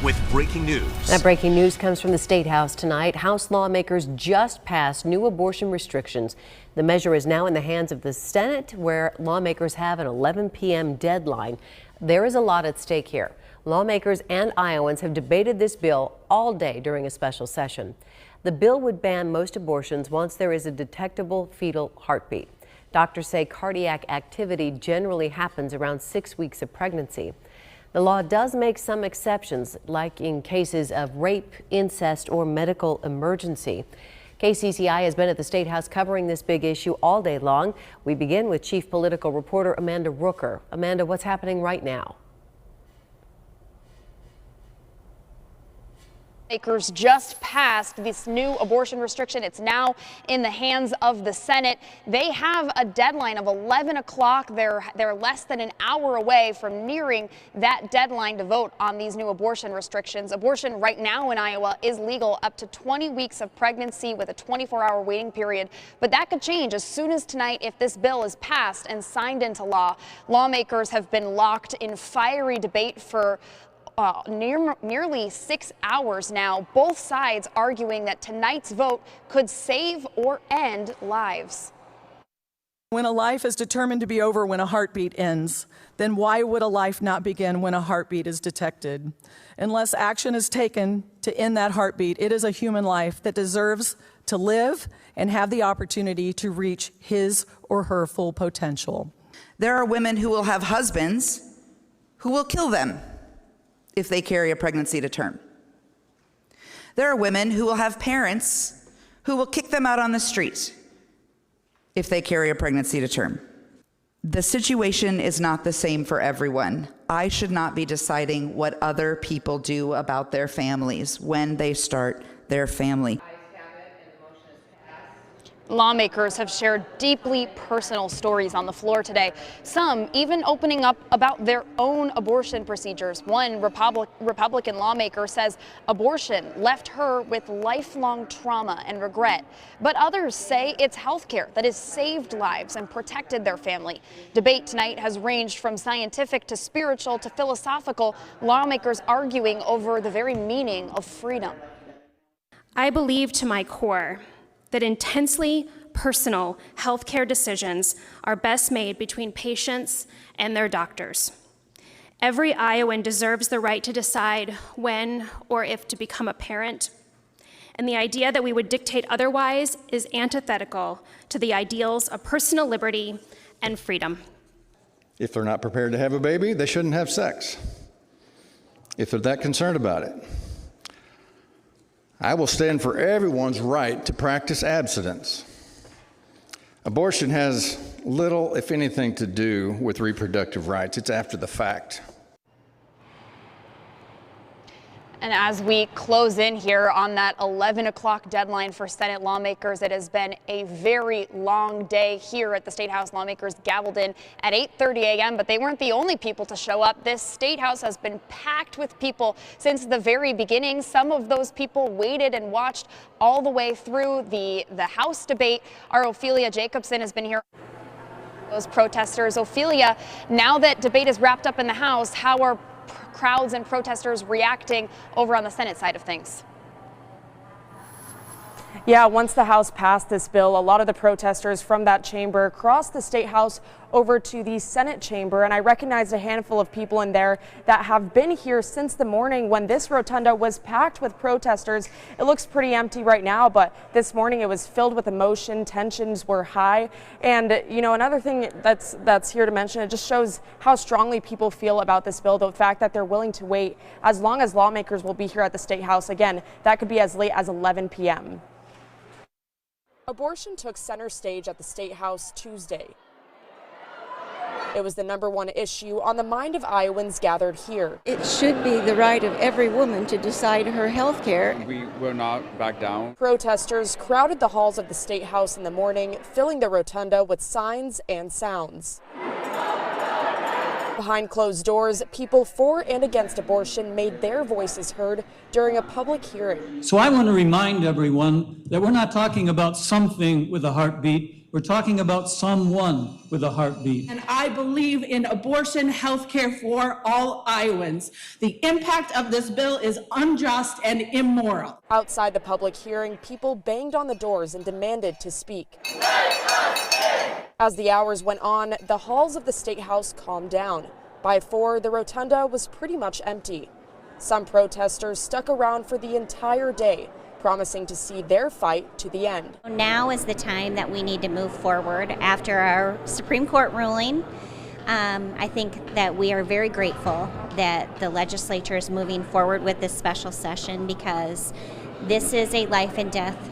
with breaking news. That breaking news comes from the State House tonight. House lawmakers just passed new abortion restrictions. The measure is now in the hands of the Senate, where lawmakers have an 11 p.m. deadline. There is a lot at stake here. Lawmakers and Iowans have debated this bill all day during a special session. The bill would ban most abortions once there is a detectable fetal heartbeat. Doctors say cardiac activity generally happens around 6 weeks of pregnancy. The law does make some exceptions, like in cases of rape, incest, or medical emergency. KCCI has been at the State House covering this big issue all day long. We begin with Chief Political Reporter Amanda Rooker. Amanda, what's happening right now? Lawmakers just passed this new abortion restriction. It's now in the hands of the Senate. They have a deadline of 11 o'clock. They're less than an hour away from nearing that deadline to vote on these new abortion restrictions. Abortion right now in Iowa is legal up to 20 weeks of pregnancy with a 24-hour waiting period. But that could change as soon as tonight if this bill is passed and signed into law. Lawmakers have been locked in fiery debate for nearly 6 hours now, both sides arguing that tonight's vote could save or end lives. When a life is determined to be over when a heartbeat ends, then why would a life not begin when a heartbeat is detected? Unless action is taken to end that heartbeat, it is a human life that deserves to live and have the opportunity to reach his or her full potential. There are women who will have husbands who will kill them if they carry a pregnancy to term. There are women who will have parents who will kick them out on the street if they carry a pregnancy to term. The situation is not the same for everyone. I should not be deciding what other people do about their families when they start their family. Lawmakers have shared deeply personal stories on the floor today, some even opening up about their own abortion procedures. One Republican lawmaker says abortion left her with lifelong trauma and regret, but others say it's health care that has saved lives and protected their family. Debate tonight has ranged from scientific to spiritual to philosophical, lawmakers arguing over the very meaning of freedom. I believe to my core that intensely personal healthcare decisions are best made between patients and their doctors. Every Iowan deserves the right to decide when or if to become a parent, and the idea that we would dictate otherwise is antithetical to the ideals of personal liberty and freedom. If they're not prepared to have a baby, they shouldn't have sex, if they're that concerned about it. I will stand for everyone's right to practice abstinence. Abortion has little, if anything, to do with reproductive rights. It's after the fact. And as we close in here on that 11 o'clock deadline for Senate lawmakers, it has been a very long day here at the State House. Lawmakers gavelled in at 8:30 a.m., but they weren't the only people to show up. This State House has been packed with people since the very beginning. Some of those people waited and watched all the way through the House debate. Our Ophelia Jacobson has been here. Those protesters. Ophelia, now that debate is wrapped up in the House, how are crowds and protesters reacting over on the Senate side of things? Yeah, once the House passed this bill, a lot of the protesters from that chamber crossed the State House over to the Senate chamber, and I recognized a handful of people in there that have been here since the morning when this rotunda was packed with protesters. It looks pretty empty right now, but this morning it was filled with emotion. Tensions were high, and you know, another thing that's here to mention, it just shows how strongly people feel about this bill, the fact that they're willing to wait as long as lawmakers will be here at the State House. Again, that could be as late as 11 p.m. Abortion took center stage at the State House Tuesday. It was the #1 issue on the mind of Iowans gathered here. It should be the right of every woman to decide her health care. We will not back down. Protesters crowded the halls of the State House in the morning, filling the rotunda with signs and sounds. Behind closed doors, people for and against abortion made their voices heard during a public hearing. So I want to remind everyone that we're not talking about something with a heartbeat. We're talking about someone with a heartbeat. And I believe in abortion health care for all Iowans. The impact of this bill is unjust and immoral. Outside the public hearing, people banged on the doors and demanded to speak. As the hours went on, the halls of the State House calmed down. By 4, the rotunda was pretty much empty. Some protesters stuck around for the entire day, promising to see their fight to the end. Now is the time that we need to move forward after our Supreme Court ruling. I think that we are very grateful that the legislature is moving forward with this special session because this is a life and death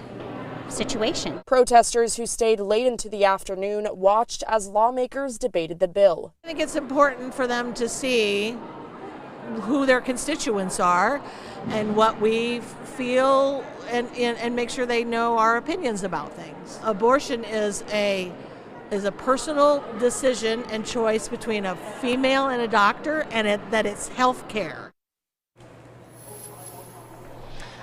situation. Protesters who stayed late into the afternoon watched as lawmakers debated the bill. I think it's important for them to see who their constituents are and what we feel and make sure they know our opinions about things. Abortion is a personal decision and choice between a female and a doctor, and that it's health care.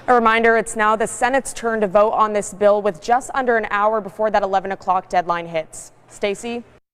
A reminder, it's now the Senate's turn to vote on this bill with just under an hour before that 11 o'clock deadline hits. Stacey?